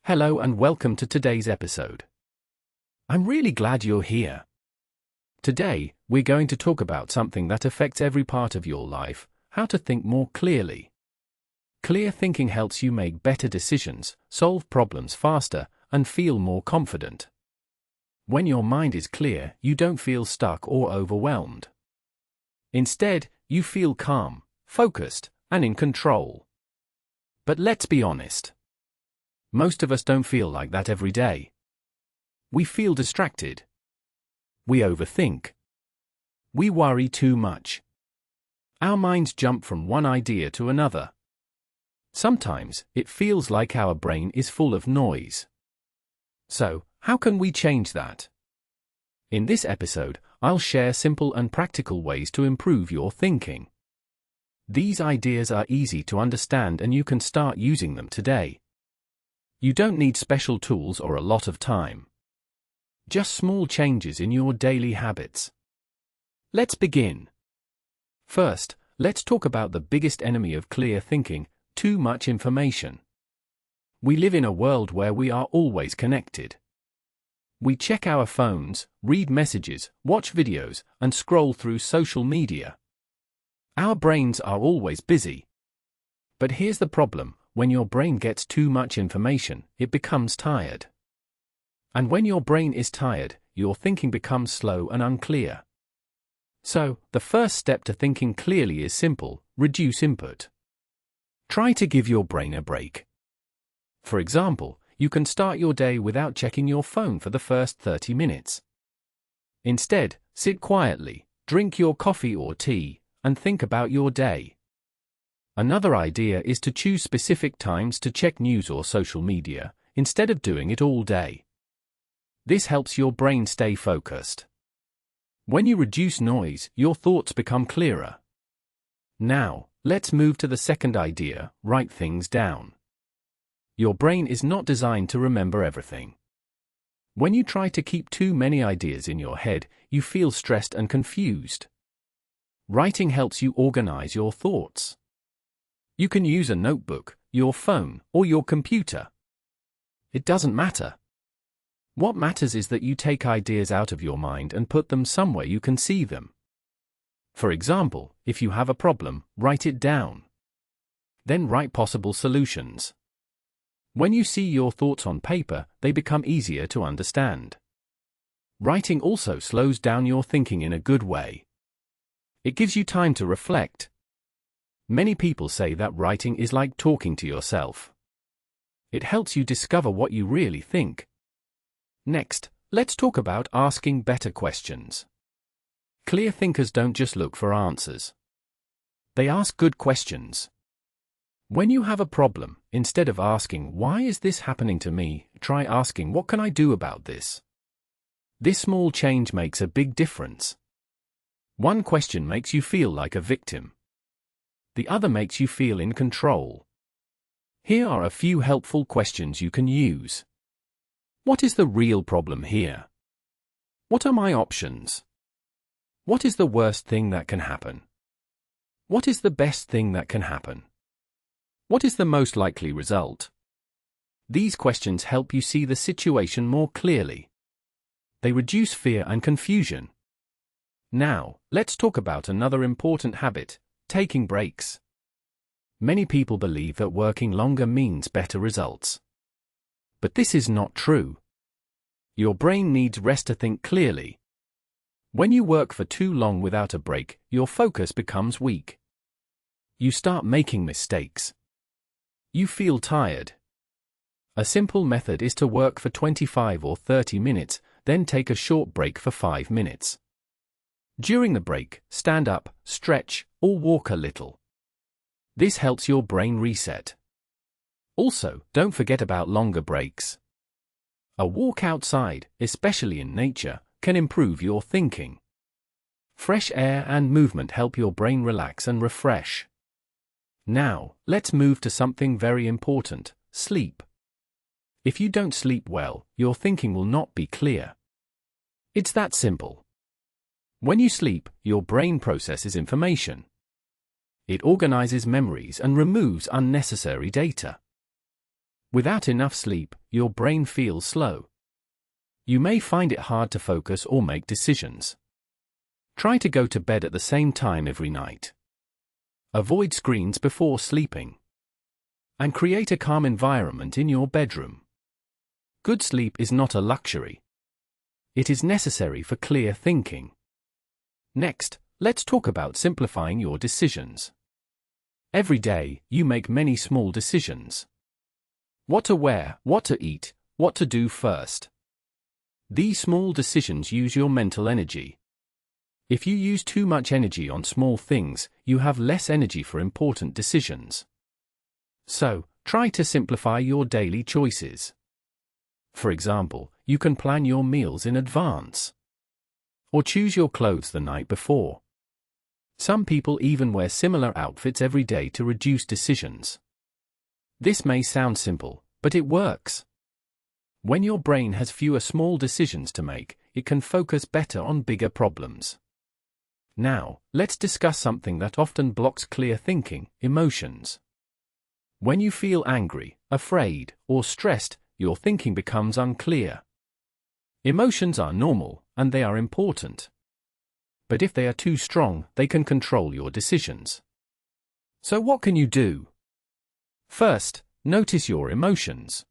Hello and welcome to today's episode. I'm really glad you're here. Today, we're going to talk about something that affects every part of your life: how to think more clearly. Clear thinking helps you make better decisions, solve problems faster, and feel more confident. When your mind is clear, you don't feel stuck or overwhelmed. Instead, you feel calm, focused, and in control. But let's be honest. Most of us don't feel like that every day. We feel distracted. We overthink. We worry too much. Our minds jump from one idea to another. Sometimes, it feels like our brain is full of noise. So, how can we change that? In this episode, I'll share simple and practical ways to improve your thinking. These ideas are easy to understand and you can start using them today. You don't need special tools or a lot of time. Just small changes in your daily habits. Let's begin. First, let's talk about the biggest enemy of clear thinking: too much information. We live in a world where we are always connected. We check our phones, read messages, watch videos, and scroll through social media. Our brains are always busy. But here's the problem: when your brain gets too much information, it becomes tired. And when your brain is tired, your thinking becomes slow and unclear. So, the first step to thinking clearly is simple: reduce input. Try to give your brain a break. For example, you can start your day without checking your phone for the first 30 minutes. Instead, sit quietly, drink your coffee or tea, and think about your day. Another idea is to choose specific times to check news or social media, instead of doing it all day. This helps your brain stay focused. When you reduce noise, your thoughts become clearer. Now, let's move to the second idea: write things down. Your brain is not designed to remember everything. When you try to keep too many ideas in your head, you feel stressed and confused. Writing helps you organize your thoughts. You can use a notebook, your phone, or your computer. It doesn't matter. What matters is that you take ideas out of your mind and put them somewhere you can see them. For example, if you have a problem, write it down. Then write possible solutions. When you see your thoughts on paper, they become easier to understand. Writing also slows down your thinking in a good way. It gives you time to reflect. Many people say that writing is like talking to yourself. It helps you discover what you really think. Next, let's talk about asking better questions. Clear thinkers don't just look for answers. They ask good questions. When you have a problem, instead of asking, "Why is this happening to me?" try asking, "What can I do about this?" This small change makes a big difference. One question makes you feel like a victim. The other makes you feel in control. Here are a few helpful questions you can use. What is the real problem here? What are my options? What is the worst thing that can happen? What is the best thing that can happen? What is the most likely result? These questions help you see the situation more clearly. They reduce fear and confusion. Now, let's talk about another important habit: taking breaks. Many people believe that working longer means better results. But this is not true. Your brain needs rest to think clearly. When you work for too long without a break, your focus becomes weak. You start making mistakes. You feel tired. A simple method is to work for 25 or 30 minutes, then take a short break for 5 minutes. During the break, stand up, stretch, or walk a little. This helps your brain reset. Also, don't forget about longer breaks. A walk outside, especially in nature, can improve your thinking. Fresh air and movement help your brain relax and refresh. Now, let's move to something very important: sleep. If you don't sleep well, your thinking will not be clear. It's that simple. When you sleep, your brain processes information. It organizes memories and removes unnecessary data. Without enough sleep, your brain feels slow. You may find it hard to focus or make decisions. Try to go to bed at the same time every night. Avoid screens before sleeping. And create a calm environment in your bedroom. Good sleep is not a luxury. It is necessary for clear thinking. Next, let's talk about simplifying your decisions. Every day, you make many small decisions. What to wear, what to eat, what to do first. These small decisions use your mental energy. If you use too much energy on small things, you have less energy for important decisions. So, try to simplify your daily choices. For example, you can plan your meals in advance. Or choose your clothes the night before. Some people even wear similar outfits every day to reduce decisions. This may sound simple, but it works. When your brain has fewer small decisions to make, it can focus better on bigger problems. Now, let's discuss something that often blocks clear thinking: emotions. When you feel angry, afraid, or stressed, your thinking becomes unclear. Emotions are normal, and they are important. But if they are too strong, they can control your decisions. So what can you do? First, notice your emotions.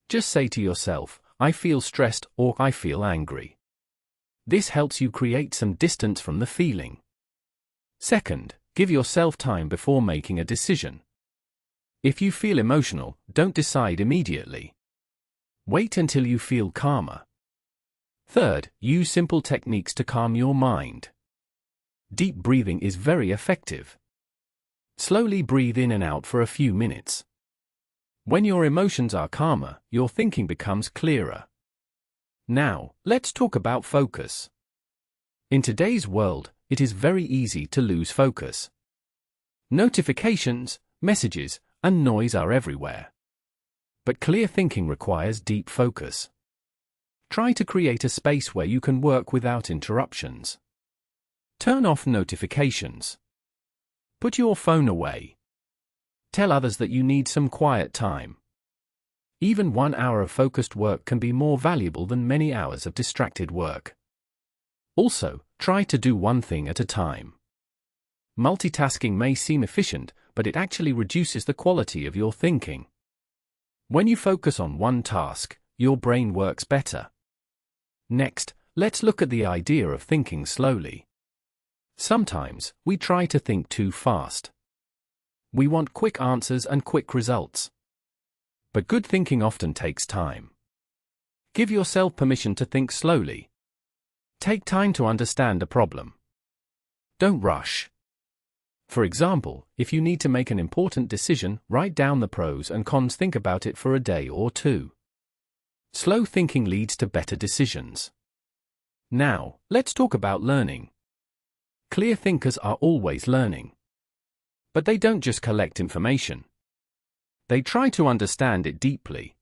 Just say to yourself, "I feel stressed," or "I feel angry." This helps you create some distance from the feeling. Second, give yourself time before making a decision. If you feel emotional, don't decide immediately. Wait until you feel calmer. Third, use simple techniques to calm your mind. Deep breathing is very effective. Slowly breathe in and out for a few minutes. When your emotions are calmer, your thinking becomes clearer. Now, let's talk about focus. In today's world, it is very easy to lose focus. Notifications, messages, and noise are everywhere. But clear thinking requires deep focus. Try to create a space where you can work without interruptions. Turn off notifications. Put your phone away. Tell others that you need some quiet time. Even 1 hour of focused work can be more valuable than many hours of distracted work. Also, try to do one thing at a time. Multitasking may seem efficient, but it actually reduces the quality of your thinking. When you focus on one task, your brain works better. Next, let's look at the idea of thinking slowly. Sometimes, we try to think too fast. We want quick answers and quick results. But good thinking often takes time. Give yourself permission to think slowly. Take time to understand a problem. Don't rush. For example, if you need to make an important decision, write down the pros and cons, think about it for a day or two. Slow thinking leads to better decisions. Now, let's talk about learning. Clear thinkers are always learning. But they don't just collect information. They try to understand it deeply.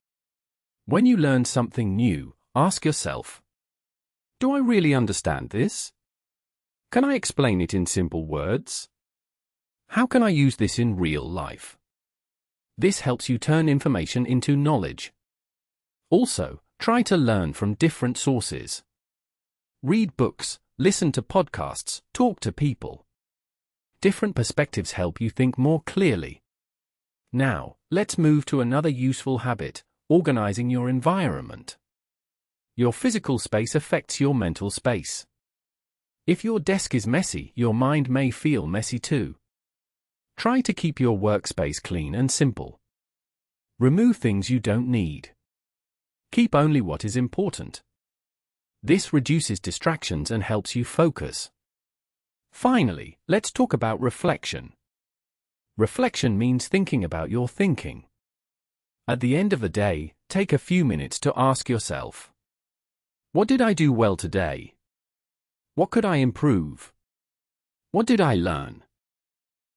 When you learn something new, ask yourself, "Do I really understand this? Can I explain it in simple words? How can I use this in real life?" This helps you turn information into knowledge. Also, try to learn from different sources. Read books, listen to podcasts, talk to people. Different perspectives help you think more clearly. Now, let's move to another useful habit: organizing your environment. Your physical space affects your mental space. If your desk is messy, your mind may feel messy too. Try to keep your workspace clean and simple. Remove things you don't need. Keep only what is important. This reduces distractions and helps you focus. Finally, let's talk about reflection. Reflection means thinking about your thinking. At the end of the day, take a few minutes to ask yourself, what did I do well today? What could I improve? What did I learn?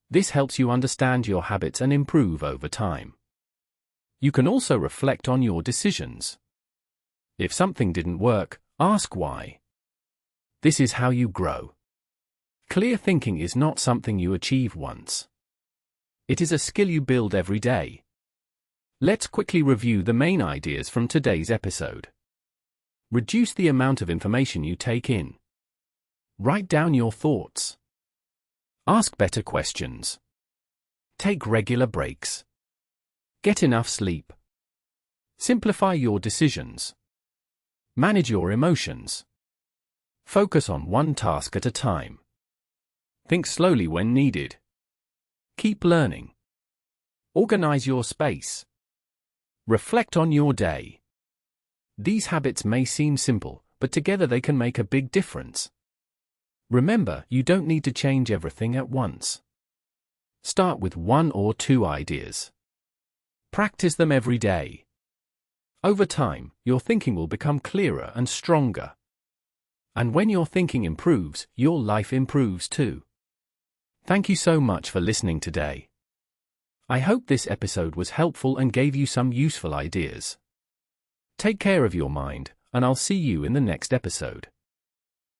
This helps you understand your habits and improve over time. You can also reflect on your decisions. If something didn't work, ask why. This is how you grow. Clear thinking is not something you achieve once. It is a skill you build every day. Let's quickly review the main ideas from today's episode. Reduce the amount of information you take in. Write down your thoughts. Ask better questions. Take regular breaks. Get enough sleep. Simplify your decisions. Manage your emotions. Focus on one task at a time. Think slowly when needed. Keep learning. Organize your space. Reflect on your day. These habits may seem simple, but together they can make a big difference. Remember, you don't need to change everything at once. Start with 1 or 2 ideas. Practice them every day. Over time, your thinking will become clearer and stronger. And when your thinking improves, your life improves too. Thank you so much for listening today. I hope this episode was helpful and gave you some useful ideas. Take care of your mind, and I'll see you in the next episode.